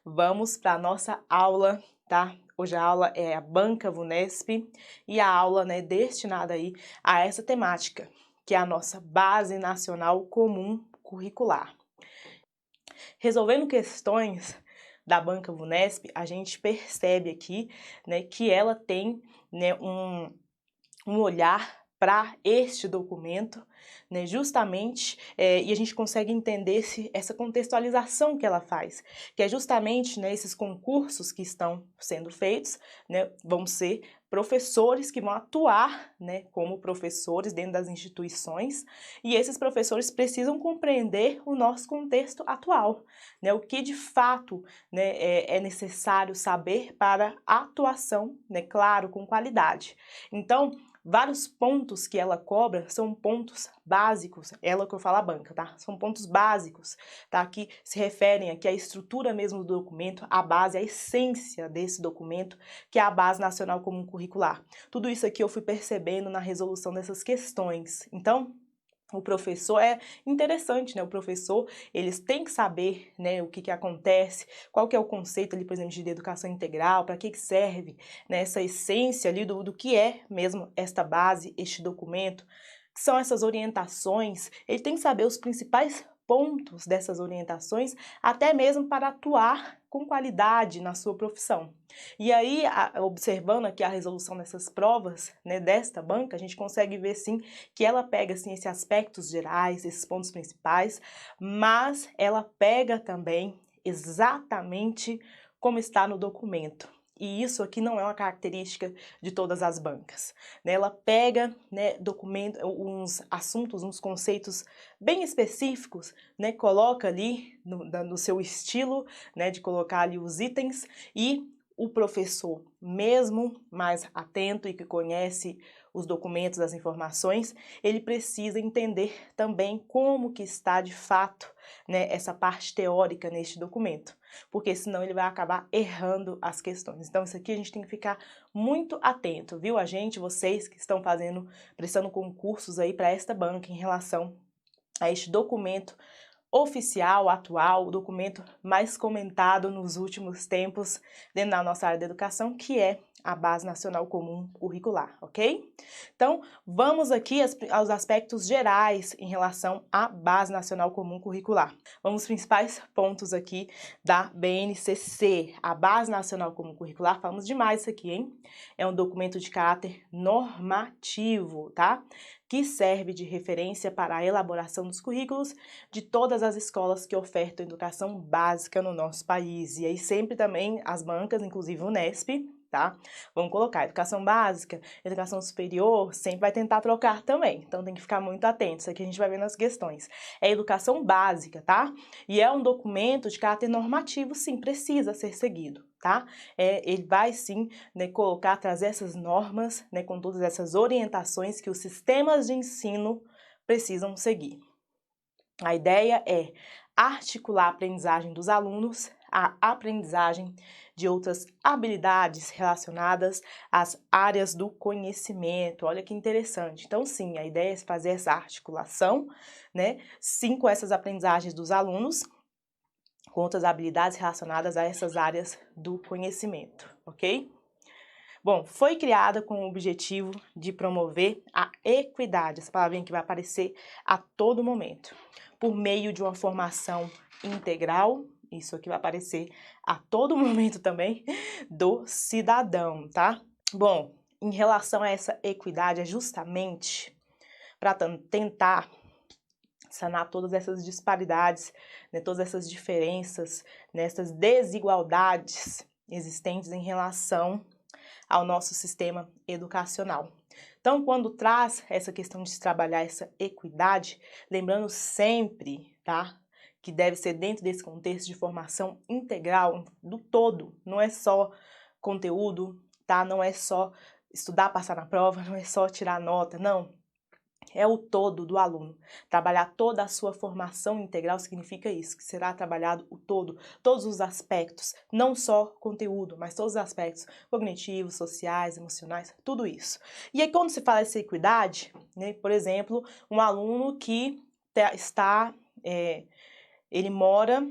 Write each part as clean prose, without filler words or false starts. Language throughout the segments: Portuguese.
Vamos para a nossa aula, tá? Hoje a aula é a Banca VUNESP e a aula, né, destinada aí a essa temática, que é a nossa Base Nacional Comum Curricular. Resolvendo questões da Banca VUNESP, a gente percebe aqui, né, que ela tem, né, um olhar para este documento, né, justamente, e a gente consegue entender essa contextualização que ela faz, que é justamente, né, esses concursos que estão sendo feitos, né, vão ser professores que vão atuar, né, como professores dentro das instituições, e esses professores precisam compreender o nosso contexto atual, né, o que de fato, né, é necessário saber para a atuação, né, claro, com qualidade. Então, vários pontos que ela cobra são pontos básicos, ela que eu falo a banca, tá? São pontos básicos, tá? Que se referem aqui à estrutura mesmo do documento, à base, à essência desse documento, que é a Base Nacional Comum Curricular. Tudo isso aqui eu fui percebendo na resolução dessas questões. Então, o professor é interessante, né? O professor, eles têm que saber, né, o que acontece, qual que é o conceito ali, por exemplo, de educação integral, para que serve, né, essa essência ali do que é mesmo esta base, este documento, que são essas orientações. Ele tem que saber os principais pontos dessas orientações, até mesmo para atuar com qualidade na sua profissão. E aí, observando aqui a resolução dessas provas, né, desta banca, a gente consegue ver, sim, que ela pega, assim, esses aspectos gerais, esses pontos principais, mas ela pega também exatamente como está no documento. E isso aqui não é uma característica de todas as bancas, né? Ela pega, né, uns assuntos, uns conceitos bem específicos, né, coloca ali no seu estilo, né, de colocar ali os itens, e o professor, mesmo mais atento e que conhece os documentos, as informações, ele precisa entender também como que está de fato, né, essa parte teórica neste documento, porque senão ele vai acabar errando as questões. Então isso aqui a gente tem que ficar muito atento, viu? Vocês que estão prestando concursos aí para esta banca em relação a este documento oficial, atual, o documento mais comentado nos últimos tempos dentro da nossa área da educação, que é a Base Nacional Comum Curricular, ok? Então, vamos aqui aos aspectos gerais em relação à Base Nacional Comum Curricular. Vamos aos principais pontos aqui da BNCC, a Base Nacional Comum Curricular. Falamos demais isso aqui, hein? É um documento de caráter normativo, tá? Que serve de referência para a elaboração dos currículos de todas as escolas que ofertam educação básica no nosso país. E aí sempre também as bancas, inclusive o Unesp, tá? Vamos colocar educação básica, educação superior, sempre vai tentar trocar também. Então tem que ficar muito atento, isso aqui a gente vai ver nas questões. É educação básica, tá? E é um documento de caráter normativo, sim, precisa ser seguido, tá? Ele vai sim, né, trazer essas normas, né, com todas essas orientações que os sistemas de ensino precisam seguir. A ideia é articular a aprendizagem dos alunos à aprendizagem de outras habilidades relacionadas às áreas do conhecimento. Olha que interessante. Então, sim, a ideia é fazer essa articulação, né, sim, com essas aprendizagens dos alunos, com outras habilidades relacionadas a essas áreas do conhecimento, ok? Bom, foi criada com o objetivo de promover a equidade, essa palavrinha que vai aparecer a todo momento, por meio de uma formação integral, isso aqui vai aparecer a todo momento também, do cidadão, tá? Bom, em relação a essa equidade, é justamente para tentar sanar todas essas disparidades, né, todas essas diferenças, essas desigualdades existentes em relação ao nosso sistema educacional. Então, quando traz essa questão de se trabalhar essa equidade, lembrando sempre, tá, que deve ser dentro desse contexto de formação integral do todo, não é só conteúdo, tá, não é só estudar, passar na prova, não é só tirar nota, não. É o todo do aluno. Trabalhar toda a sua formação integral significa isso, que será trabalhado o todo, todos os aspectos, não só conteúdo, mas todos os aspectos cognitivos, sociais, emocionais, tudo isso. E aí quando se fala essa equidade, né, por exemplo, um aluno que ele mora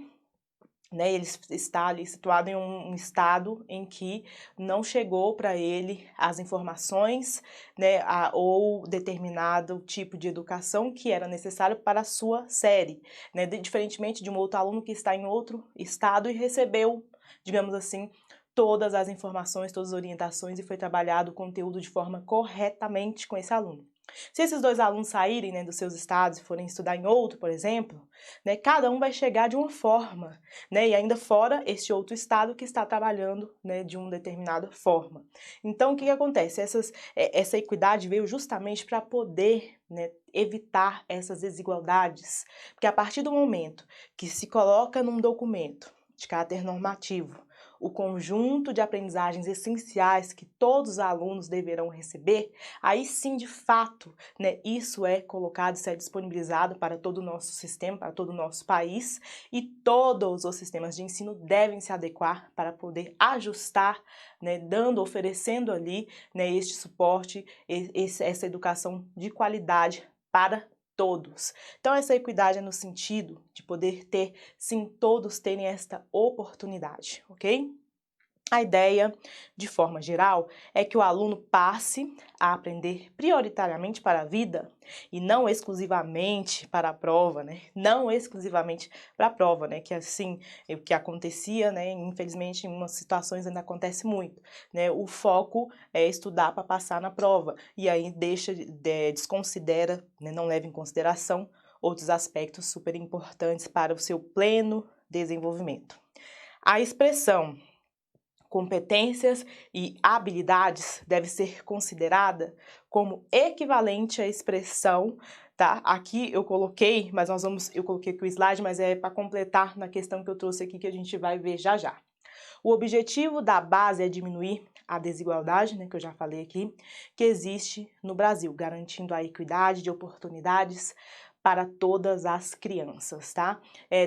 né, ele está ali situado em um estado em que não chegou para ele as informações, né, ou determinado tipo de educação que era necessário para a sua série, né, diferentemente de um outro aluno que está em outro estado e recebeu, digamos assim, todas as informações, todas as orientações e foi trabalhado o conteúdo de forma corretamente com esse aluno. Se esses dois alunos saírem, né, dos seus estados e forem estudar em outro, por exemplo, né, cada um vai chegar de uma forma, né, e ainda fora este outro estado que está trabalhando, né, de uma determinada forma. Então, o que acontece? Essa equidade veio justamente para poder, né, evitar essas desigualdades, porque a partir do momento que se coloca num documento de caráter normativo o conjunto de aprendizagens essenciais que todos os alunos deverão receber, aí sim, de fato, né, isso é colocado, isso é disponibilizado para todo o nosso sistema, para todo o nosso país, e todos os sistemas de ensino devem se adequar para poder ajustar, né, oferecendo ali, né, este suporte, essa educação de qualidade para todos. Então, essa equidade é no sentido de poder ter, sim, todos terem esta oportunidade, ok? A ideia, de forma geral, é que o aluno passe a aprender prioritariamente para a vida e não exclusivamente para a prova, né? Não exclusivamente para a prova, né? Que assim, o que acontecia, né? Infelizmente, em umas situações ainda acontece muito, né? O foco é estudar para passar na prova e aí desconsidera, né? Não leva em consideração outros aspectos super importantes para o seu pleno desenvolvimento. A expressão competências e habilidades deve ser considerada como equivalente à expressão, tá? Aqui eu coloquei, mas eu coloquei aqui o slide, mas é para completar na questão que eu trouxe aqui que a gente vai ver já já. O objetivo da base é diminuir a desigualdade, né, que eu já falei aqui, que existe no Brasil, garantindo a equidade de oportunidades para todas as crianças, tá?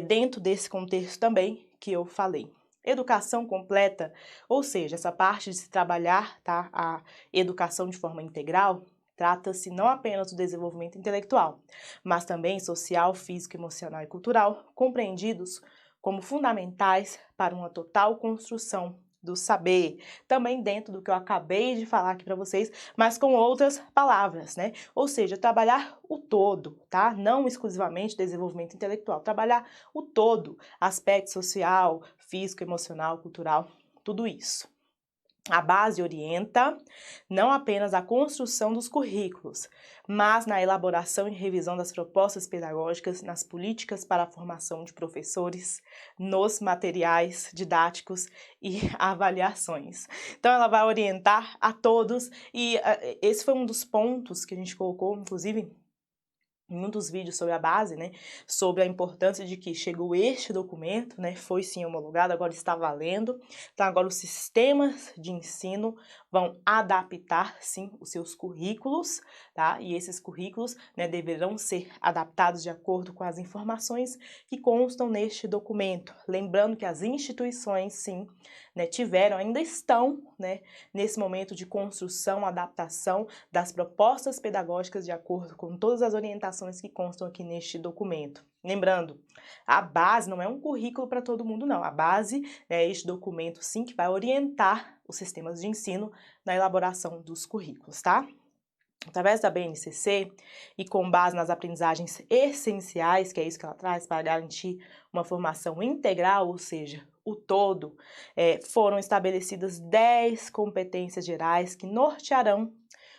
Dentro desse contexto também que eu falei. Educação completa, ou seja, essa parte de se trabalhar, tá, a educação de forma integral, trata-se não apenas do desenvolvimento intelectual, mas também social, físico, emocional e cultural, compreendidos como fundamentais para uma total construção do saber, também dentro do que eu acabei de falar aqui para vocês, mas com outras palavras, né? Ou seja, trabalhar o todo, tá? Não exclusivamente desenvolvimento intelectual, trabalhar o todo, aspecto social, físico, emocional, cultural, tudo isso. A base orienta não apenas a construção dos currículos, mas na elaboração e revisão das propostas pedagógicas, nas políticas para a formação de professores, nos materiais didáticos e avaliações. Então, ela vai orientar a todos e esse foi um dos pontos que a gente colocou, inclusive, em um dos vídeos sobre a base, né, sobre a importância de que chegou este documento, né, foi sim homologado, agora está valendo. Então, agora os sistemas de ensino vão adaptar, sim, os seus currículos, tá? E esses currículos, né, deverão ser adaptados de acordo com as informações que constam neste documento. Lembrando que as instituições, sim, né, ainda estão, né, nesse momento de construção, adaptação das propostas pedagógicas de acordo com todas as orientações que constam aqui neste documento. Lembrando, a base não é um currículo para todo mundo, não. A base é este documento, sim, que vai orientar os sistemas de ensino na elaboração dos currículos, tá? Através da BNCC e com base nas aprendizagens essenciais, que é isso que ela traz para garantir uma formação integral, ou seja, o todo, foram estabelecidas 10 competências gerais que nortearão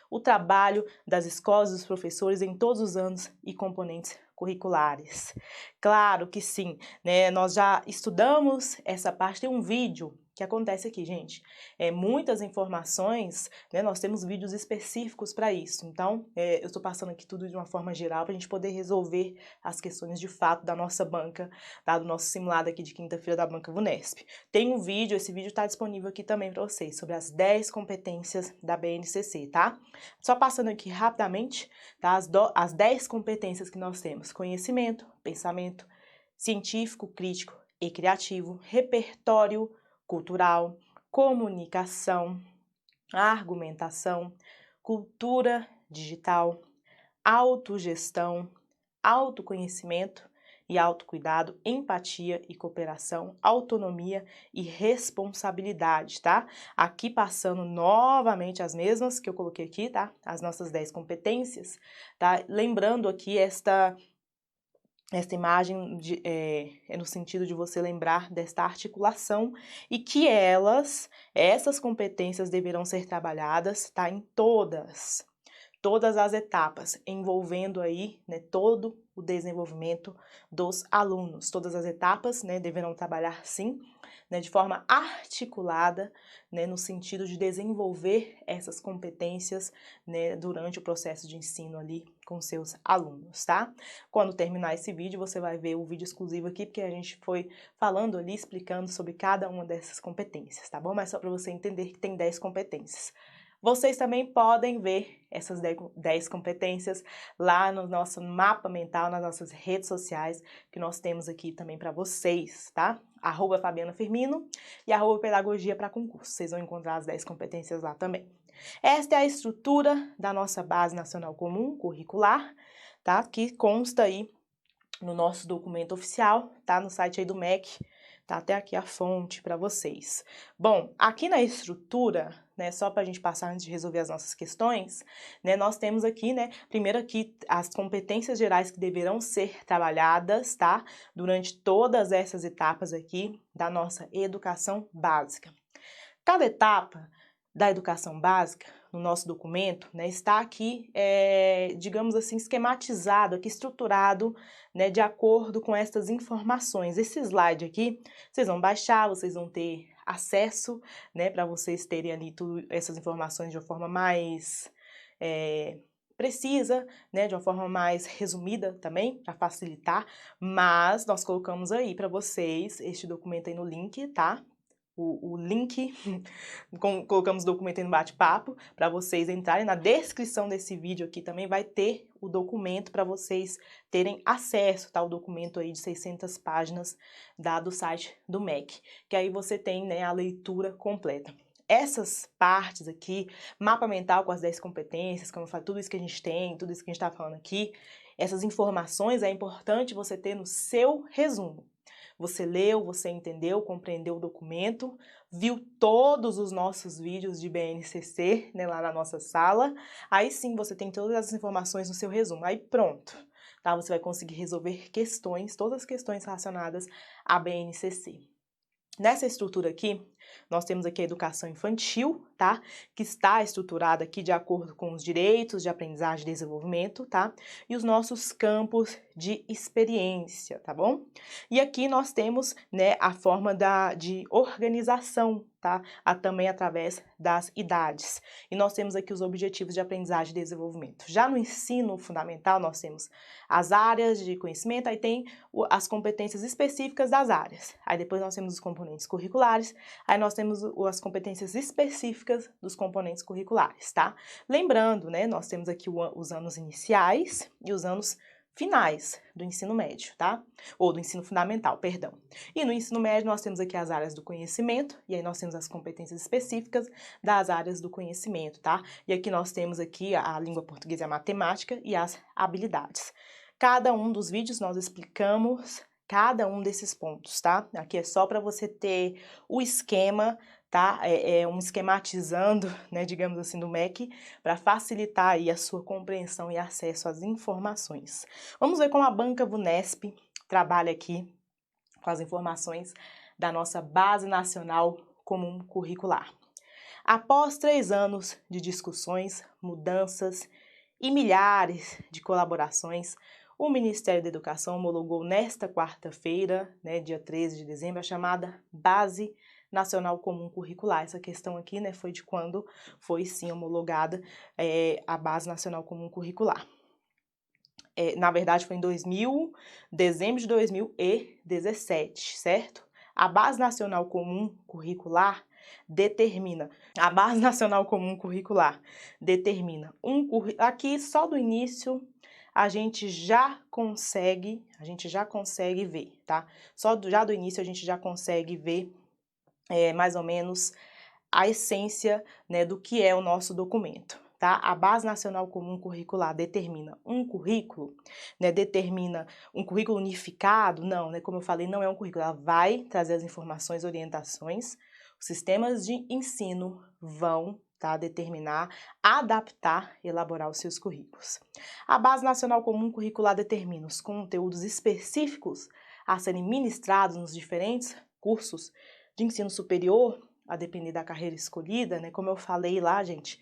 o trabalho das escolas e dos professores em todos os anos e componentes curriculares. Claro que sim, né? Nós já estudamos essa parte, tem um vídeo que acontece aqui, gente. Muitas informações, né? Nós temos vídeos específicos para isso. Então, eu estou passando aqui tudo de uma forma geral para a gente poder resolver as questões de fato da nossa banca, tá? Do nosso simulado aqui de quinta-feira da banca VUNESP. Tem um vídeo, esse vídeo está disponível aqui também para vocês, sobre as 10 competências da BNCC, tá? Só passando aqui rapidamente, tá? As 10 competências que nós temos: conhecimento, pensamento científico, crítico e criativo, repertório cultural, comunicação, argumentação, cultura digital, autogestão, autoconhecimento e autocuidado, empatia e cooperação, autonomia e responsabilidade, tá? Aqui passando novamente as mesmas que eu coloquei aqui, tá? As nossas 10 competências, tá? Lembrando aqui esta imagem é no sentido de você lembrar desta articulação e que essas competências deverão ser trabalhadas, tá? Em todas as etapas, envolvendo aí, né, todo o desenvolvimento dos alunos. Todas as etapas, né, deverão trabalhar sim, né, de forma articulada, né, no sentido de desenvolver essas competências, né, durante o processo de ensino ali com seus alunos, tá? Quando terminar esse vídeo, você vai ver o vídeo exclusivo aqui, porque a gente foi falando ali, explicando sobre cada uma dessas competências, tá bom? Mas só para você entender que tem 10 competências. Vocês também podem ver essas 10 competências lá no nosso mapa mental, nas nossas redes sociais, que nós temos aqui também para vocês, tá? @Fabiana Firmino e @Pedagogia para Concurso. Vocês vão encontrar as 10 competências lá também. Esta é a estrutura da nossa Base Nacional Comum Curricular, tá? Que consta aí no nosso documento oficial, tá? No site aí do MEC. Tá até aqui a fonte para vocês. Bom, aqui na estrutura, né, só para a gente passar antes de resolver as nossas questões, né, nós temos aqui, né, primeiro aqui as competências gerais que deverão ser trabalhadas, tá, durante todas essas etapas aqui da nossa educação básica. Cada etapa da educação básica, no nosso documento, né, está aqui, digamos assim, esquematizado, aqui estruturado, né, de acordo com estas informações. Esse slide aqui, vocês vão baixar, vocês vão ter acesso, né, para vocês terem ali tudo, essas informações de uma forma mais precisa, né, de uma forma mais resumida também, para facilitar, mas nós colocamos aí para vocês este documento aí no link, tá? O link, colocamos o documento aí no bate-papo, para vocês entrarem na descrição desse vídeo aqui também vai ter o documento para vocês terem acesso, tá? O documento aí de 600 páginas do site do MEC, que aí você tem, né, a leitura completa. Essas partes aqui, mapa mental com as 10 competências, como eu falo, tudo isso que a gente tem, tudo isso que a gente está falando aqui, essas informações é importante você ter no seu resumo. Você leu, você entendeu, compreendeu o documento, viu todos os nossos vídeos de BNCC, né, lá na nossa sala, aí sim você tem todas as informações no seu resumo, aí pronto, tá? Você vai conseguir resolver questões, todas as questões relacionadas à BNCC. Nessa estrutura aqui, nós temos aqui a educação infantil, tá? Que está estruturada aqui de acordo com os direitos de aprendizagem e desenvolvimento, tá? E os nossos campos de experiência, tá bom? E aqui nós temos, né, a forma de organização, tá? Também através das idades. E nós temos aqui os objetivos de aprendizagem e desenvolvimento. Já no ensino fundamental, nós temos as áreas de conhecimento, aí tem as competências específicas das áreas. Aí depois nós temos os componentes curriculares, aí nós temos as competências específicas dos componentes curriculares, tá? Lembrando, né, nós temos aqui os anos iniciais e os anos finais do ensino médio, tá? Ou do ensino fundamental, perdão. E no ensino médio nós temos aqui as áreas do conhecimento, e aí nós temos as competências específicas das áreas do conhecimento, tá? E aqui nós temos aqui a língua portuguesa e a matemática e as habilidades. Cada um dos vídeos nós explicamos cada um desses pontos, tá? Aqui é só para você ter o esquema, tá? Um esquematizando, né, digamos assim, do MEC, para facilitar aí a sua compreensão e acesso às informações. Vamos ver como a Banca VUNESP trabalha aqui com as informações da nossa Base Nacional Comum Curricular. Após 3 anos de discussões, mudanças e milhares de colaborações, o Ministério da Educação homologou nesta quarta-feira, né, dia 13 de dezembro, a chamada Base Nacional Comum Curricular. Essa questão aqui, né, foi de quando foi sim homologada a Base Nacional Comum Curricular. Na verdade, foi em dezembro de 2017, certo? A Base Nacional Comum Curricular determina, aqui só do início a gente já consegue ver, tá? Já do início a gente já consegue ver mais ou menos a essência, né, do que é o nosso documento. tá? A Base Nacional Comum Curricular determina um currículo, né? Determina um currículo unificado? Não, né? Como eu falei, não é um currículo, ela vai trazer as informações, orientações. Os sistemas de ensino vão, tá, determinar, adaptar, elaborar os seus currículos. A Base Nacional Comum Curricular determina os conteúdos específicos a serem ministrados nos diferentes cursos de ensino superior, a depender da carreira escolhida, né? Como eu falei lá, gente,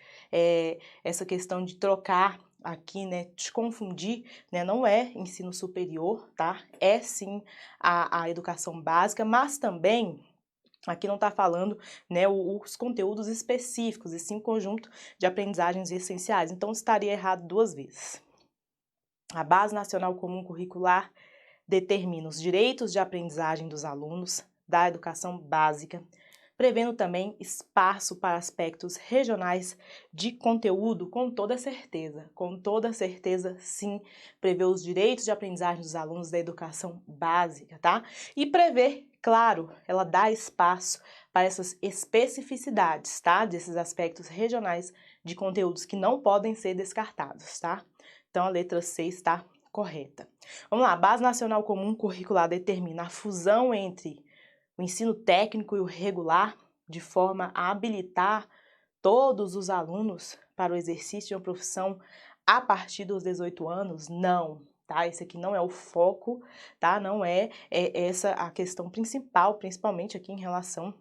essa questão de trocar aqui, né, de confundir, né, não é ensino superior, tá? É sim a educação básica, mas também aqui não está falando, né, os conteúdos específicos, e sim um conjunto de aprendizagens essenciais. Então, estaria errado duas vezes. A Base Nacional Comum Curricular determina os direitos de aprendizagem dos alunos da educação básica, prevendo também espaço para aspectos regionais de conteúdo, com toda certeza, sim, prevê os direitos de aprendizagem dos alunos da educação básica, tá? E prevê, claro, ela dá espaço para essas especificidades, tá? Desses aspectos regionais de conteúdos que não podem ser descartados, tá? Então, a letra C está correta. Vamos lá, a Base Nacional Comum Curricular determina a fusão entre o ensino técnico e o regular, de forma a habilitar todos os alunos para o exercício de uma profissão a partir dos 18 anos? Não, tá? Esse aqui não é o foco, tá? Não é essa a questão principal, principalmente aqui em relação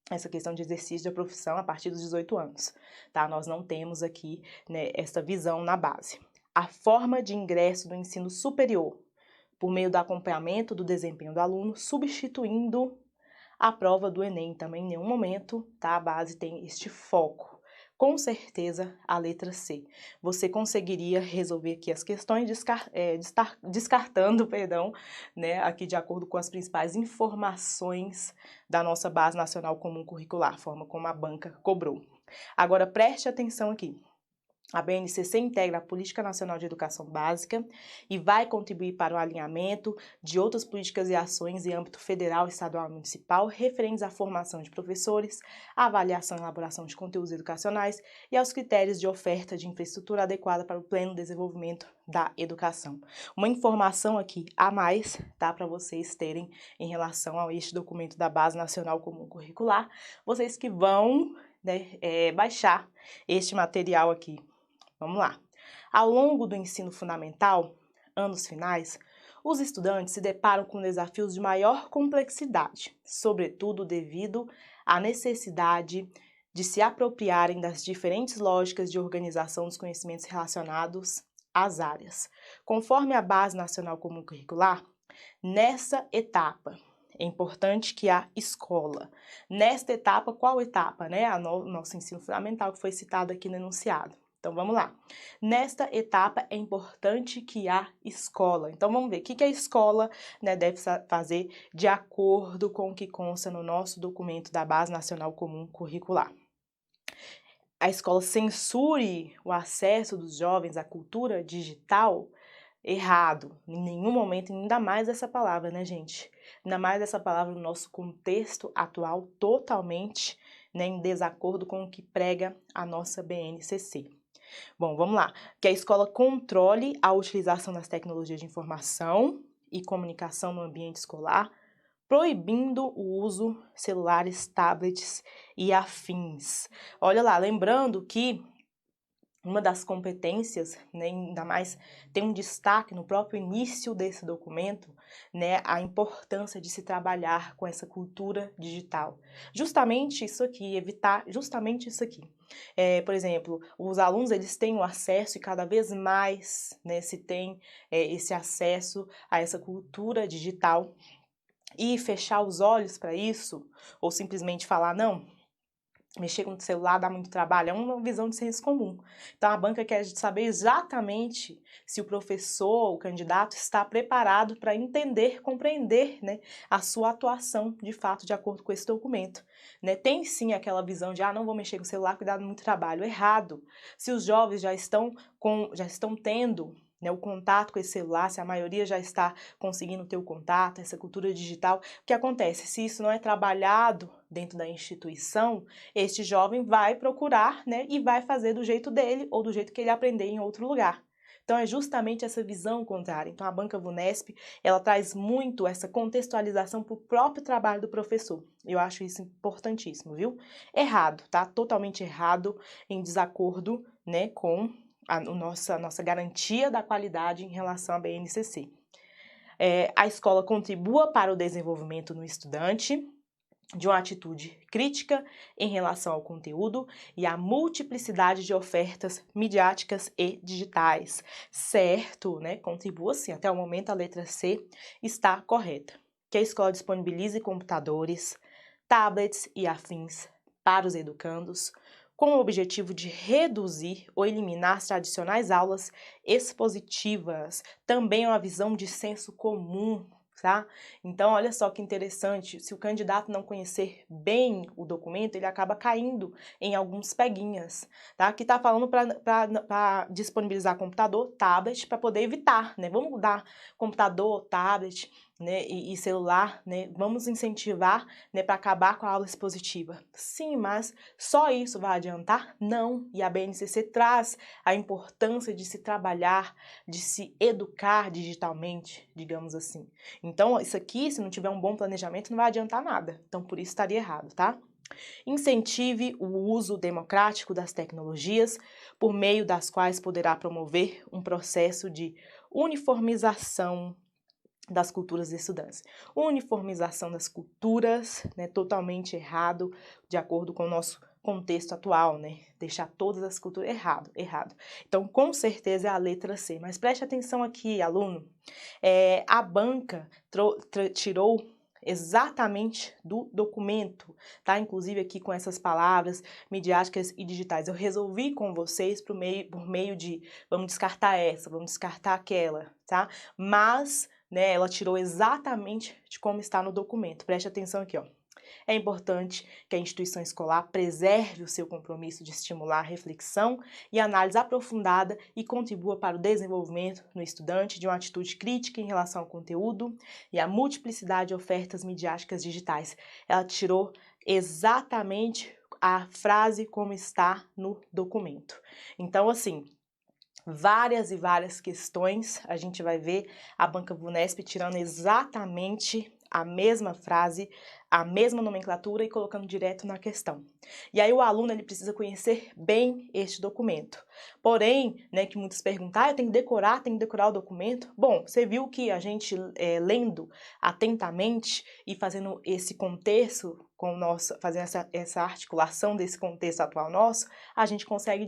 a essa questão de exercício da profissão a partir dos 18 anos, tá? Nós não temos aqui, né, essa visão na base. A forma de ingresso do ensino superior, por meio do acompanhamento do desempenho do aluno, substituindo a prova do Enem. Também em nenhum momento, tá, a base tem este foco. Com certeza, a letra C. Você conseguiria resolver aqui as questões descartando, perdão, né, aqui de acordo com as principais informações da nossa Base Nacional Comum Curricular, forma como a banca cobrou. Agora, preste atenção aqui. A BNCC integra a Política Nacional de Educação Básica e vai contribuir para o alinhamento de outras políticas e ações em âmbito federal, estadual e municipal referentes à formação de professores, à avaliação e elaboração de conteúdos educacionais e aos critérios de oferta de infraestrutura adequada para o pleno desenvolvimento da educação. Uma informação aqui a mais, tá, para vocês terem em relação a este documento da Base Nacional Comum Curricular, vocês que vão, né, baixar este material aqui. Vamos lá. Ao longo do ensino fundamental, anos finais, os estudantes se deparam com desafios de maior complexidade, sobretudo devido à necessidade de se apropriarem das diferentes lógicas de organização dos conhecimentos relacionados às áreas. Conforme a Base Nacional Comum Curricular, nessa etapa, é importante que a escola, nesta etapa, qual etapa, né? Nosso ensino fundamental, que foi citado aqui no enunciado. Então, vamos lá. Nesta etapa, é importante que a escola... Então, vamos ver o que a escola, né, deve fazer de acordo com o que consta no nosso documento da Base Nacional Comum Curricular. A escola censure o acesso dos jovens à cultura digital? Errado. Em nenhum momento, ainda mais essa palavra, né, gente? Ainda mais essa palavra no nosso contexto atual, totalmente, né, em desacordo com o que prega a nossa BNCC. Bom, vamos lá. Que a escola controle a utilização das tecnologias de informação e comunicação no ambiente escolar, proibindo o uso de celulares, tablets e afins. Olha lá, lembrando que uma das competências, né, ainda mais tem um destaque no próprio início desse documento, né, a importância de se trabalhar com essa cultura digital. Justamente isso aqui, evitar justamente isso aqui. Por exemplo, os alunos, eles têm o acesso e cada vez mais, né, se tem esse acesso a essa cultura digital, e fechar os olhos para isso, ou simplesmente falar, não, mexer com o celular dá muito trabalho, é uma visão de senso comum. Então, a banca quer saber exatamente se o professor, o candidato, está preparado para entender, compreender, né, a sua atuação, de fato, de acordo com esse documento. Né? Tem, sim, aquela visão de, não vou mexer com o celular, porque dá muito trabalho. Errado. Se os jovens já estão tendo né, o contato com esse celular, se a maioria já está conseguindo ter o contato, essa cultura digital, o que acontece? Se isso não é trabalhado dentro da instituição, este jovem vai procurar, né, e vai fazer do jeito dele ou do jeito que ele aprender em outro lugar. Então, é justamente essa visão contrária. Então, a Banca VUNESP, ela traz muito essa contextualização para o próprio trabalho do professor. Eu acho isso importantíssimo, viu? Errado, tá? Totalmente errado, em desacordo, né, com a nossa garantia da qualidade em relação à BNCC. A escola contribua para o desenvolvimento no estudante, de uma atitude crítica em relação ao conteúdo e à multiplicidade de ofertas midiáticas e digitais. Certo, né? Contribua sim. Até o momento a letra C está correta. Que a escola disponibilize computadores, tablets e afins para os educandos, com o objetivo de reduzir ou eliminar as tradicionais aulas expositivas. Também é uma visão de senso comum, tá? Então, olha só que interessante, se o candidato não conhecer bem o documento, ele acaba caindo em alguns peguinhas, tá? Aqui tá falando para disponibilizar computador, tablet, para poder evitar, né? Vamos dar computador, tablet, né, e celular, né? Vamos incentivar, né, para acabar com a aula expositiva. Sim, mas só isso vai adiantar? Não. E a BNCC traz a importância de se trabalhar, de se educar digitalmente, digamos assim. Então, isso aqui, se não tiver um bom planejamento, não vai adiantar nada. Então, por isso estaria errado, tá? Incentive o uso democrático das tecnologias, por meio das quais poderá promover um processo de uniformização das culturas de estudantes. Uniformização das culturas, né, totalmente errado, de acordo com o nosso contexto atual, né? Deixar todas as culturas errado. Então, com certeza é a letra C. Mas preste atenção aqui, aluno. A banca tirou exatamente do documento, tá? Inclusive aqui com essas palavras midiáticas e digitais. Eu resolvi com vocês por meio de, vamos descartar essa, vamos descartar aquela, tá? Mas, né, ela tirou exatamente de como está no documento. Preste atenção aqui, ó. É importante que a instituição escolar preserve o seu compromisso de estimular a reflexão e análise aprofundada e contribua para o desenvolvimento no estudante de uma atitude crítica em relação ao conteúdo e à multiplicidade de ofertas midiáticas digitais. Ela tirou exatamente a frase como está no documento. Então, assim, várias e várias questões, a gente vai ver a Banca VUNESP tirando exatamente a mesma frase, a mesma nomenclatura e colocando direto na questão. E aí o aluno ele precisa conhecer bem este documento. Porém, né, que muitos perguntam, eu tenho que decorar o documento? Bom, você viu que a gente lendo atentamente e fazendo esse contexto com o nosso, fazendo essa articulação desse contexto atual nosso, a gente consegue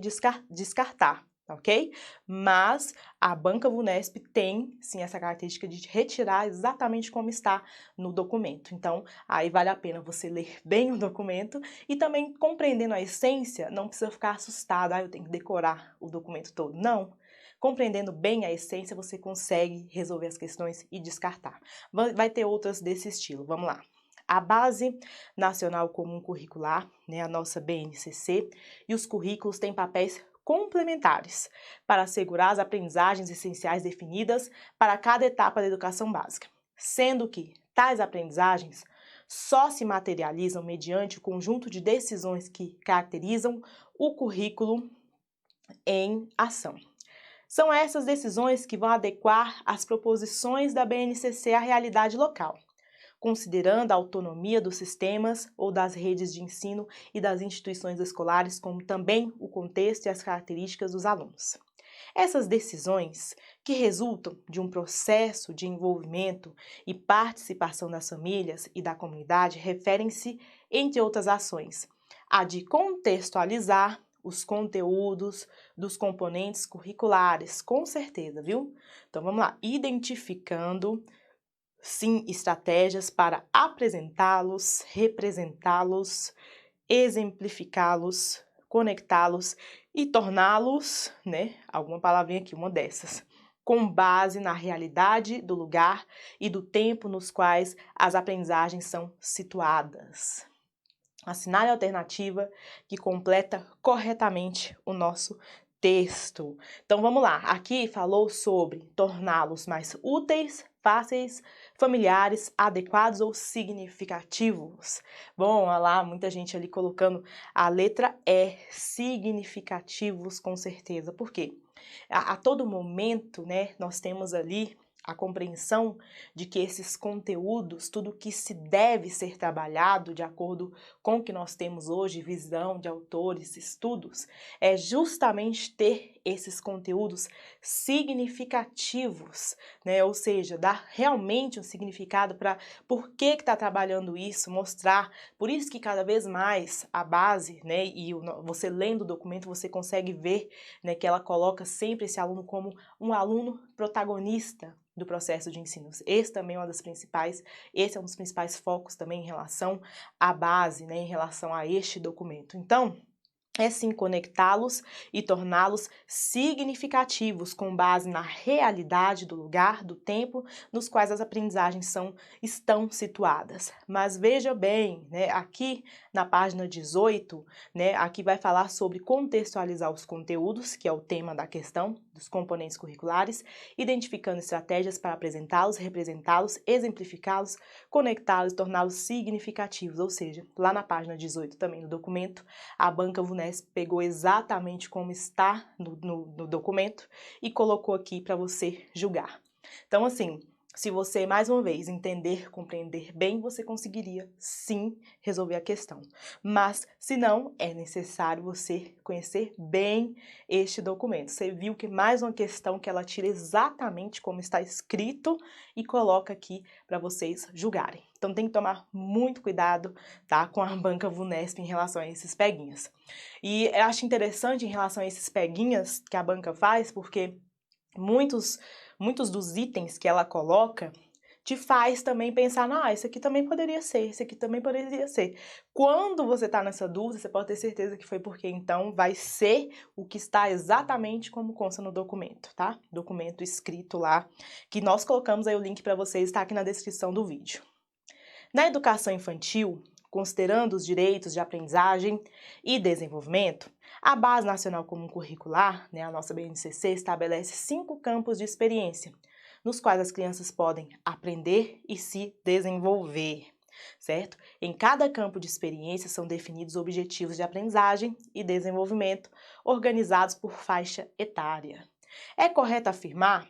descartar. Ok? Mas a Banca VUNESP tem, sim, essa característica de retirar exatamente como está no documento. Então, aí vale a pena você ler bem o documento e também compreendendo a essência, não precisa ficar assustado, eu tenho que decorar o documento todo. Não. Compreendendo bem a essência, você consegue resolver as questões e descartar. Vai ter outras desse estilo. Vamos lá. A Base Nacional Comum Curricular, né, a nossa BNCC, e os currículos têm papéis complementares para assegurar as aprendizagens essenciais definidas para cada etapa da educação básica, sendo que tais aprendizagens só se materializam mediante o conjunto de decisões que caracterizam o currículo em ação. São essas decisões que vão adequar as proposições da BNCC à realidade local, considerando a autonomia dos sistemas ou das redes de ensino e das instituições escolares, como também o contexto e as características dos alunos. Essas decisões, que resultam de um processo de envolvimento e participação das famílias e da comunidade, referem-se, entre outras ações, a de contextualizar os conteúdos dos componentes curriculares, com certeza, viu? Então, vamos lá, identificando sim, estratégias para apresentá-los, representá-los, exemplificá-los, conectá-los e torná-los, né, alguma palavrinha aqui, uma dessas, com base na realidade do lugar e do tempo nos quais as aprendizagens são situadas. Assinale a alternativa que completa corretamente o nosso texto. Então vamos lá, aqui falou sobre torná-los mais úteis, fáceis, familiares, adequados ou significativos. Bom, olha lá, muita gente ali colocando a letra E, significativos com certeza. Por quê? A todo momento, né, nós temos ali a compreensão de que esses conteúdos, tudo que se deve ser trabalhado de acordo com o que nós temos hoje, visão de autores, estudos, é justamente ter esses conteúdos significativos, né? Ou seja, dar realmente um significado para por que está trabalhando isso, mostrar. Por isso que cada vez mais a base, né, e você lendo o documento, você consegue ver, né, que ela coloca sempre esse aluno como um aluno protagonista do processo de ensino. Esse também é esse é um dos principais focos também em relação à base, né, em relação a este documento. Então, é sim conectá-los e torná-los significativos com base na realidade do lugar, do tempo nos quais as aprendizagens estão situadas. Mas veja bem, né, aqui na página 18, né, aqui vai falar sobre contextualizar os conteúdos, que é o tema da questão dos componentes curriculares, identificando estratégias para apresentá-los, representá-los, exemplificá-los, conectá-los e torná-los significativos. Ou seja, lá na página 18 também do documento, a banca VUNESP pegou exatamente como está no documento e colocou aqui para você julgar. Então, assim, se você, mais uma vez, entender, compreender bem, você conseguiria, sim, resolver a questão. Mas, se não, é necessário você conhecer bem este documento. Você viu que mais uma questão que ela tira exatamente como está escrito e coloca aqui para vocês julgarem. Então, tem que tomar muito cuidado, tá, com a banca VUNESP em relação a esses peguinhas. E eu acho interessante em relação a esses peguinhas que a banca faz, porque muitos dos itens que ela coloca te faz também pensar, não, esse aqui também poderia ser, esse aqui também poderia ser. Quando você está nessa dúvida, você pode ter certeza que foi porque então vai ser o que está exatamente como consta no documento, tá? Documento escrito lá, que nós colocamos aí o link para vocês, está aqui na descrição do vídeo. Na educação infantil, considerando os direitos de aprendizagem e desenvolvimento, a Base Nacional Comum Curricular, né, a nossa BNCC, estabelece 5 campos de experiência, nos quais as crianças podem aprender e se desenvolver, certo? Em cada campo de experiência são definidos objetivos de aprendizagem e desenvolvimento, organizados por faixa etária. É correto afirmar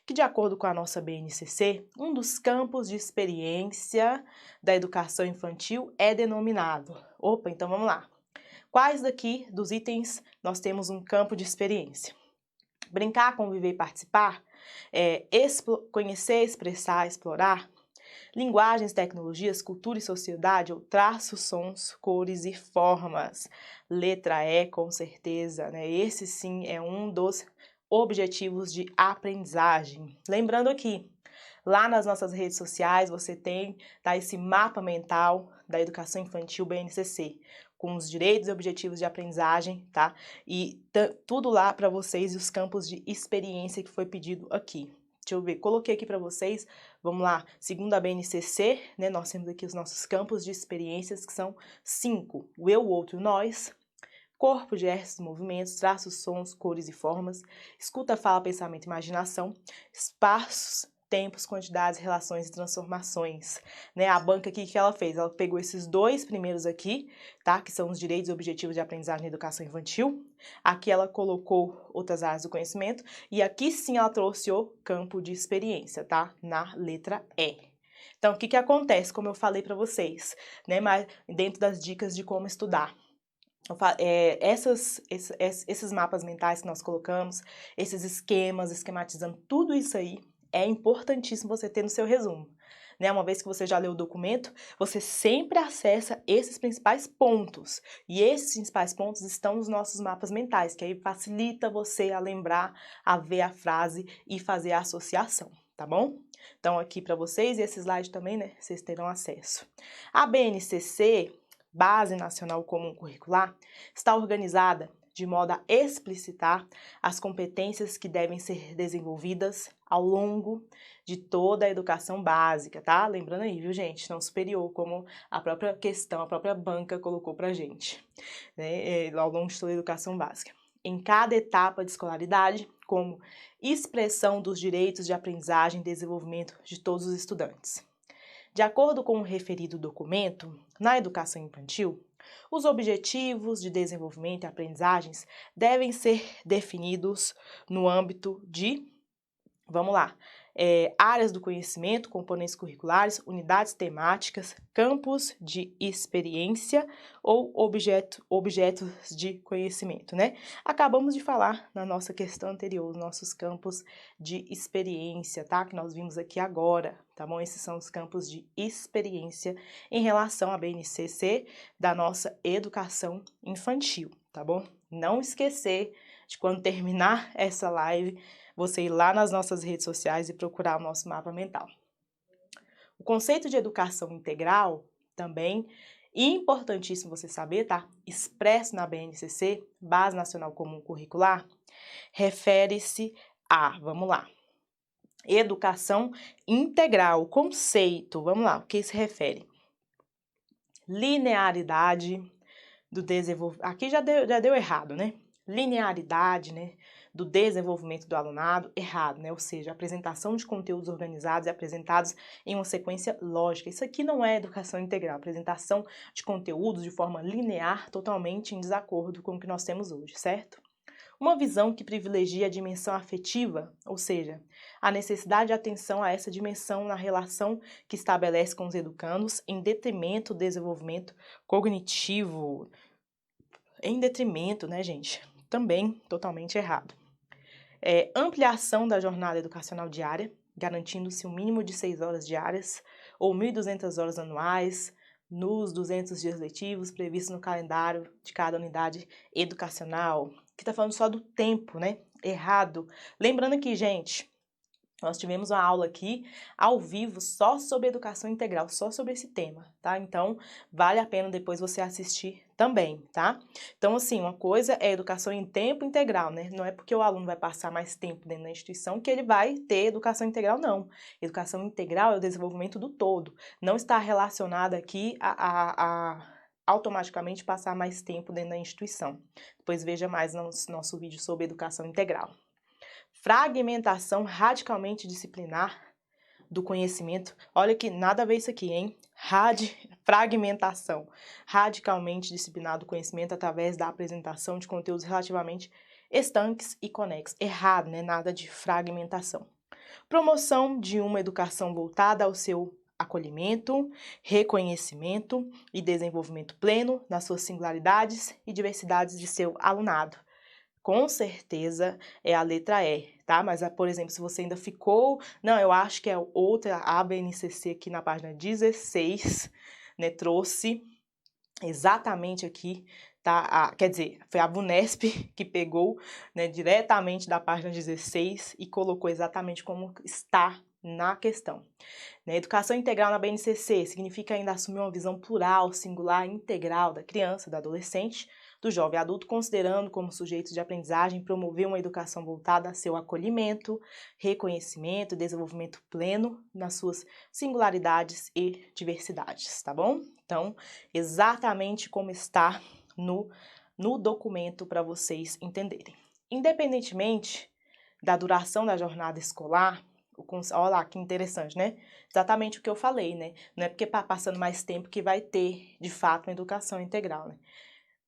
que, de acordo com a nossa BNCC, um dos campos de experiência da educação infantil é denominado... Opa, então vamos lá. Quais daqui dos itens nós temos um campo de experiência? Brincar, conviver e participar, conhecer, expressar, explorar, linguagens, tecnologias, cultura e sociedade, ou traços, sons, cores e formas. Letra E, com certeza, né? Esse sim é um dos objetivos de aprendizagem. Lembrando aqui, lá nas nossas redes sociais você tem, tá, esse mapa mental da educação infantil BNCC, com os direitos e objetivos de aprendizagem, tá? E tudo lá para vocês e os campos de experiência que foi pedido aqui. Deixa eu ver, coloquei aqui para vocês, vamos lá, segundo a BNCC, né, nós temos aqui os nossos campos de experiências, que são 5, o eu, o outro, nós, corpo, gestos, movimentos, traços, sons, cores e formas, escuta, fala, pensamento e imaginação, espaços, tempos, quantidades, relações e transformações, né? A banca aqui, que ela fez? Ela pegou esses 2 primeiros aqui, tá? Que são os direitos e objetivos de aprendizagem na educação infantil. Aqui ela colocou outras áreas do conhecimento e aqui sim ela trouxe o campo de experiência, tá? Na letra E. Então, o que que acontece? Como eu falei para vocês, né? Mas dentro das dicas de como estudar. Esses mapas mentais que nós colocamos, esses esquemas, esquematizando, tudo isso aí é importantíssimo você ter no seu resumo. Né? Uma vez que você já leu o documento, você sempre acessa esses principais pontos. E esses principais pontos estão nos nossos mapas mentais, que aí facilita você a lembrar, a ver a frase e fazer a associação, tá bom? Então, aqui para vocês, e esse slide também, né? Vocês terão acesso. A BNCC, Base Nacional Comum Curricular, está organizada de modo a explicitar as competências que devem ser desenvolvidas ao longo de toda a educação básica, tá? Lembrando aí, viu, gente? Não superior, como a própria questão, a própria banca colocou pra gente, né? Ao longo de toda a educação básica. em cada etapa de escolaridade, como expressão dos direitos de aprendizagem e desenvolvimento de todos os estudantes. De acordo com o referido documento, na educação infantil, os objetivos de desenvolvimento e aprendizagens devem ser definidos no âmbito de, vamos lá, áreas do conhecimento, componentes curriculares, unidades temáticas, campos de experiência ou objetos de conhecimento, né? Acabamos de falar na nossa questão anterior, os nossos campos de experiência, tá? Que nós vimos aqui agora, tá bom? Esses são os campos de experiência em relação à BNCC da nossa educação infantil, tá bom? Não esquecer de quando terminar essa live, você ir lá nas nossas redes sociais e procurar o nosso mapa mental. O conceito de educação integral também, importantíssimo você saber, tá? Expresso na BNCC, Base Nacional Comum Curricular, refere-se a, vamos lá, educação integral, conceito, vamos lá, o que se refere? Linearidade do desenvolvimento, aqui já deu errado, né? Linearidade, né, do desenvolvimento do alunado, errado, né? Ou seja, apresentação de conteúdos organizados e apresentados em uma sequência lógica. Isso aqui não é educação integral, apresentação de conteúdos de forma linear, totalmente em desacordo com o que nós temos hoje, certo? Uma visão que privilegia a dimensão afetiva, ou seja, a necessidade de atenção a essa dimensão na relação que estabelece com os educandos, em detrimento do desenvolvimento cognitivo, em detrimento, né, gente? Também totalmente errado. Ampliação da jornada educacional diária, garantindo-se um mínimo de 6 horas diárias ou 1.200 horas anuais nos 200 dias letivos previstos no calendário de cada unidade educacional. Que tá falando só do tempo, né? Errado. Lembrando aqui, gente, nós tivemos uma aula aqui, ao vivo, só sobre educação integral, só sobre esse tema, tá? Então, vale a pena depois você assistir também, tá? Então, assim, uma coisa é educação em tempo integral, né? Não é porque o aluno vai passar mais tempo dentro da instituição que ele vai ter educação integral, não. Educação integral é o desenvolvimento do todo. Não está relacionada aqui a automaticamente passar mais tempo dentro da instituição. Depois veja mais no nosso vídeo sobre educação integral. Fragmentação radicalmente disciplinar do conhecimento. Olha que nada a ver isso aqui, hein? Fragmentação radicalmente disciplinar do conhecimento através da apresentação de conteúdos relativamente estanques e conexos. Errado, né? Nada de fragmentação. Promoção de uma educação voltada ao seu acolhimento, reconhecimento e desenvolvimento pleno nas suas singularidades e diversidades de seu alunado. Com certeza é a letra E, tá? Mas, por exemplo, se você ainda ficou... Não, eu acho que é outra, a BNCC aqui na página 16, né? Trouxe exatamente aqui, tá? Quer dizer, foi a VUNESP que pegou, né, diretamente da página 16 e colocou exatamente como está na questão. Né? Educação integral na BNCC significa ainda assumir uma visão plural, singular e integral da criança, do adolescente, do jovem adulto, considerando como sujeitos de aprendizagem promover uma educação voltada a seu acolhimento, reconhecimento e desenvolvimento pleno nas suas singularidades e diversidades, tá bom? Então, exatamente como está no documento para vocês entenderem. Independentemente da duração da jornada escolar, olha lá que interessante, né? Exatamente o que eu falei, né? Não é porque passando mais tempo que vai ter, de fato, uma educação integral, né?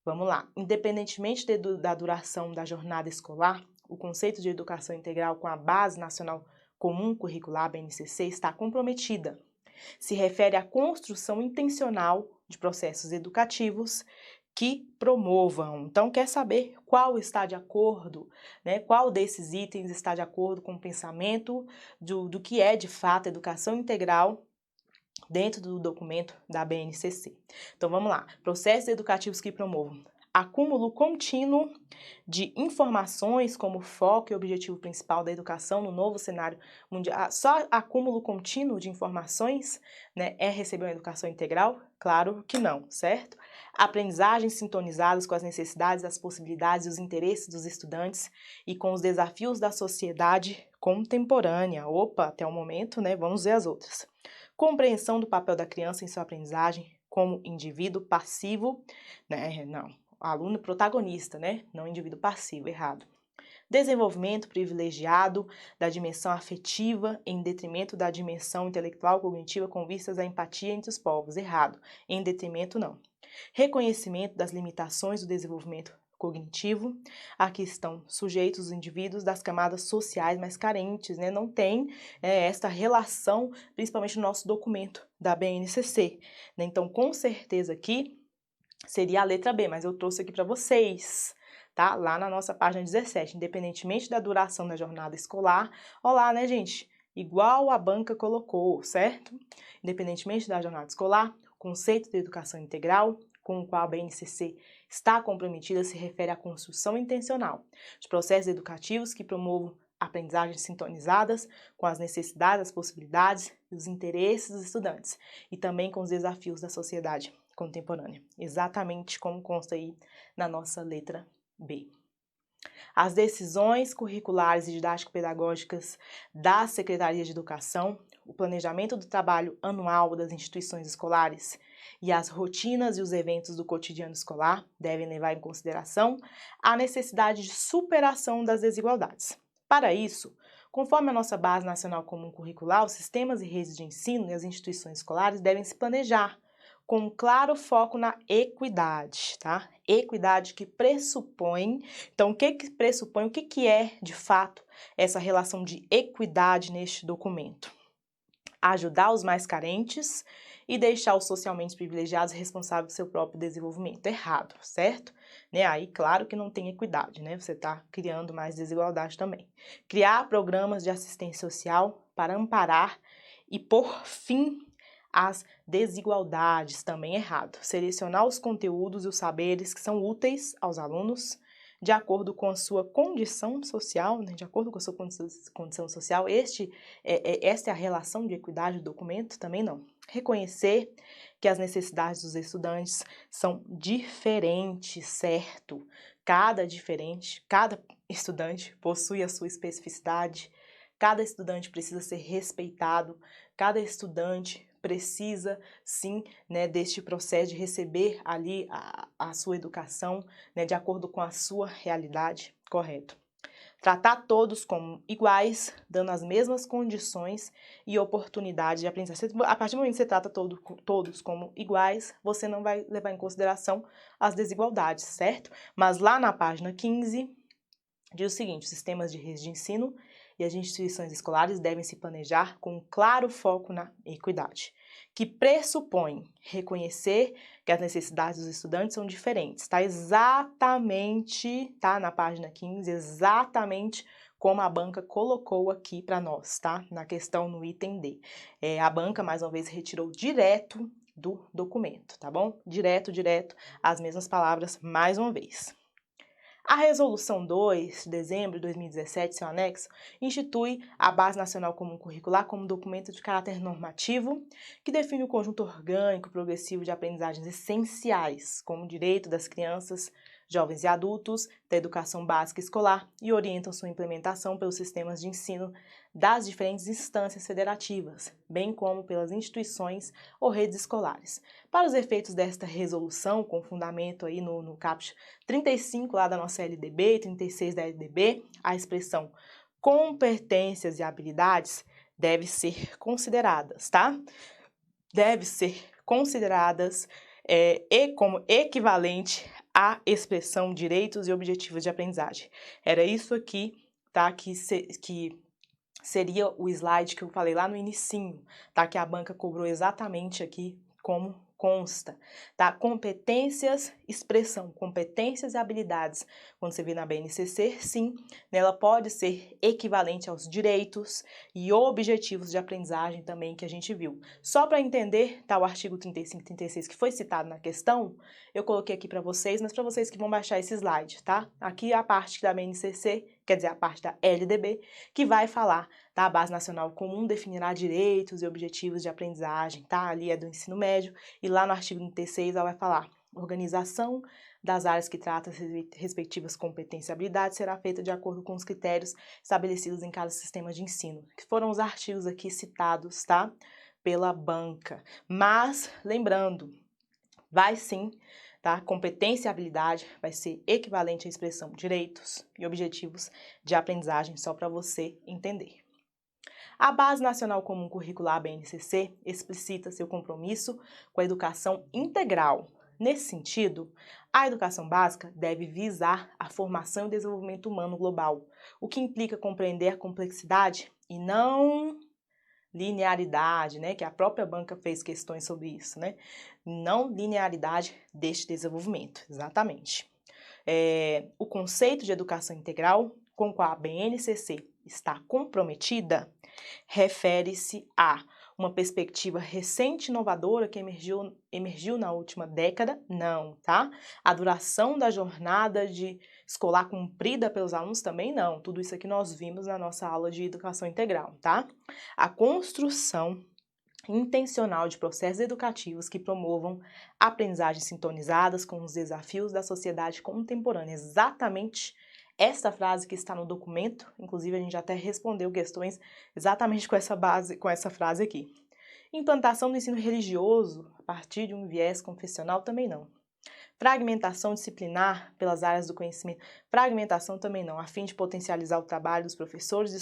Vamos lá. Independentemente da duração da jornada escolar, o conceito de educação integral com a Base Nacional Comum Curricular, BNCC, está comprometida. Se refere à construção intencional de processos educativos que promovam. Então, quer saber qual está de acordo, né? Qual desses itens está de acordo com o pensamento do que é, de fato, educação integral dentro do documento da BNCC. Então, vamos lá. Processos educativos que promovam acúmulo contínuo de informações como foco e objetivo principal da educação no novo cenário mundial. Só acúmulo contínuo de informações, né, é receber uma educação integral? Claro que não, certo? Aprendizagens sintonizadas com as necessidades, as possibilidades e os interesses dos estudantes e com os desafios da sociedade contemporânea. Opa, até o momento, né? Vamos ver as outras. Compreensão do papel da criança em sua aprendizagem como indivíduo passivo, né? Não. aluno protagonista, né? Não indivíduo passivo, errado. Desenvolvimento privilegiado da dimensão afetiva em detrimento da dimensão intelectual cognitiva com vistas à empatia entre os povos, errado. Em detrimento, não. Reconhecimento das limitações do desenvolvimento cognitivo. Aqui estão sujeitos os indivíduos das camadas sociais mais carentes, né? Não tem esta relação, principalmente no nosso documento da BNCC, né? Então, com certeza aqui seria a letra B, mas eu trouxe aqui para vocês, tá? Lá na nossa página 17, independentemente da duração da jornada escolar, ó lá, né, gente? Igual a banca colocou, certo? Independentemente da jornada escolar, o conceito de educação integral, com o qual a BNCC está comprometida, se refere à construção intencional de processos educativos que promovam aprendizagens sintonizadas com as necessidades, as possibilidades e os interesses dos estudantes, e também com os desafios da sociedade contemporânea, exatamente como consta aí na nossa letra B. As decisões curriculares e didático-pedagógicas da Secretaria de Educação, o planejamento do trabalho anual das instituições escolares e as rotinas e os eventos do cotidiano escolar devem levar em consideração a necessidade de superação das desigualdades. Para isso, conforme a nossa Base Nacional Comum Curricular, os sistemas e redes de ensino e as instituições escolares devem se planejar com um claro foco na equidade, tá? Equidade que pressupõe, então o que pressupõe, o que é de fato essa relação de equidade neste documento? Ajudar os mais carentes e deixar os socialmente privilegiados responsáveis pelo seu próprio desenvolvimento. Errado, certo? Né? Aí, claro que não tem equidade, né? Você está criando mais desigualdade também. Criar programas de assistência social para amparar e pôr fim às desigualdades, também errado. Selecionar os conteúdos e os saberes que são úteis aos alunos de acordo com a sua condição social, né? De acordo com a sua condição social. Esta é a relação de equidade do documento? Também não. Reconhecer que as necessidades dos estudantes são diferentes, certo? Cada estudante possui a sua especificidade, cada estudante precisa ser respeitado, cada estudante precisa, sim, né, deste processo de receber ali a sua educação, né, de acordo com a sua realidade, correto. Tratar todos como iguais, dando as mesmas condições e oportunidades de aprendizagem. A partir do momento que você trata todos como iguais, você não vai levar em consideração as desigualdades, certo? Mas lá na página 15, diz o seguinte: os sistemas de redes de ensino e as instituições escolares devem se planejar com um claro foco na equidade, que pressupõe reconhecer que as necessidades dos estudantes são diferentes. Está exatamente, tá, na página 15, exatamente como a banca colocou aqui para nós, tá? Na questão no item D. A banca, mais uma vez, retirou direto do documento, tá bom? Direto, as mesmas palavras mais uma vez. A Resolução 2, de dezembro de 2017, seu anexo, institui a Base Nacional Comum Curricular como documento de caráter normativo que define o conjunto orgânico progressivo de aprendizagens essenciais, como o direito das crianças, jovens e adultos, da educação básica escolar e orientam sua implementação pelos sistemas de ensino das diferentes instâncias federativas, bem como pelas instituições ou redes escolares. Para os efeitos desta resolução, com fundamento aí no caput 35 lá da nossa LDB e 36 da LDB, a expressão competências e habilidades deve ser consideradas, tá? Deve ser consideradas como equivalente à expressão direitos e objetivos de aprendizagem. Era isso aqui, tá? Que seria o slide que eu falei lá no inicinho, tá? Que a banca cobrou exatamente aqui como consta, tá? Competências, expressão, competências e habilidades. Quando você vê na BNCC, sim, ela pode ser equivalente aos direitos e objetivos de aprendizagem também que a gente viu. Só para entender, tá? O artigo 35 e 36 que foi citado na questão, eu coloquei aqui para vocês, mas para vocês que vão baixar esse slide, tá? Aqui é a parte da BNCC, quer dizer, a parte da LDB, que vai falar, tá? A Base Nacional Comum definirá direitos e objetivos de aprendizagem, tá? Ali é do ensino médio, e lá no artigo 36 ela vai falar: organização das áreas que tratam as respectivas competências e habilidades será feita de acordo com os critérios estabelecidos em cada sistema de ensino, que foram os artigos aqui citados, tá? Pela banca. Mas, lembrando, vai sim, tá? Competência e habilidade vai ser equivalente à expressão direitos e objetivos de aprendizagem, só para você entender. A Base Nacional Comum Curricular, a BNCC, explicita seu compromisso com a educação integral. Nesse sentido, a educação básica deve visar a formação e desenvolvimento humano global, o que implica compreender a complexidade e não linearidade, né, que a própria banca fez questões sobre isso, né, não linearidade deste desenvolvimento, exatamente. O conceito de educação integral com o qual a BNCC está comprometida refere-se a uma perspectiva recente e inovadora que emergiu na última década? Não, tá? A duração da jornada escolar cumprida pelos alunos também não. Tudo isso aqui nós vimos na nossa aula de educação integral, tá? A construção intencional de processos educativos que promovam aprendizagens sintonizadas com os desafios da sociedade contemporânea. Exatamente esta frase que está no documento, inclusive a gente até respondeu questões exatamente com essa frase aqui. Implantação do ensino religioso a partir de um viés confessional também não. Fragmentação disciplinar pelas áreas do conhecimento, fragmentação também não, a fim de potencializar o trabalho dos professores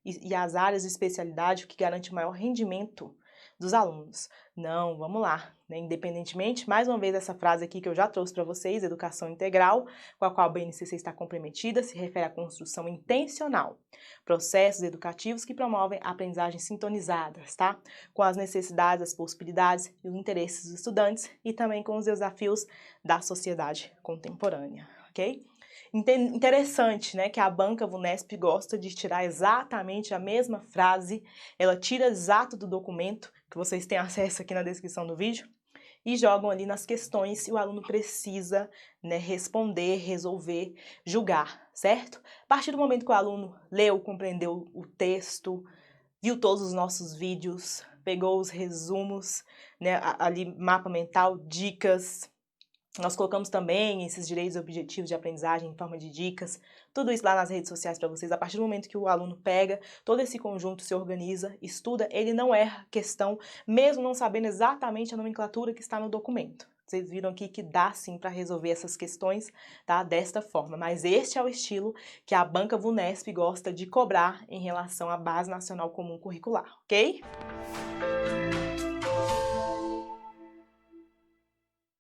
e as áreas de especialidade, o que garante maior rendimento dos alunos. Não, vamos lá, né? Independentemente, mais uma vez essa frase aqui que eu já trouxe para vocês, educação integral, com a qual a BNCC está comprometida, se refere à construção intencional, processos educativos que promovem aprendizagens sintonizadas, tá? Com as necessidades, as possibilidades e os interesses dos estudantes e também com os desafios da sociedade contemporânea, ok? Interessante, né, que a banca VUNESP gosta de tirar exatamente a mesma frase, ela tira exato do documento, que vocês têm acesso aqui na descrição do vídeo, e jogam ali nas questões e o aluno precisa, né, responder, resolver, julgar, certo? A partir do momento que o aluno leu, compreendeu o texto, viu todos os nossos vídeos, pegou os resumos, né, ali mapa mental, dicas. Nós colocamos também esses direitos e objetivos de aprendizagem em forma de dicas, tudo isso lá nas redes sociais para vocês. A partir do momento que o aluno pega todo esse conjunto, se organiza, estuda, ele não erra questão, mesmo não sabendo exatamente a nomenclatura que está no documento. Vocês viram aqui que dá sim para resolver essas questões, tá? Desta forma. Mas este é o estilo que a banca VUNESP gosta de cobrar em relação à Base Nacional Comum Curricular, ok?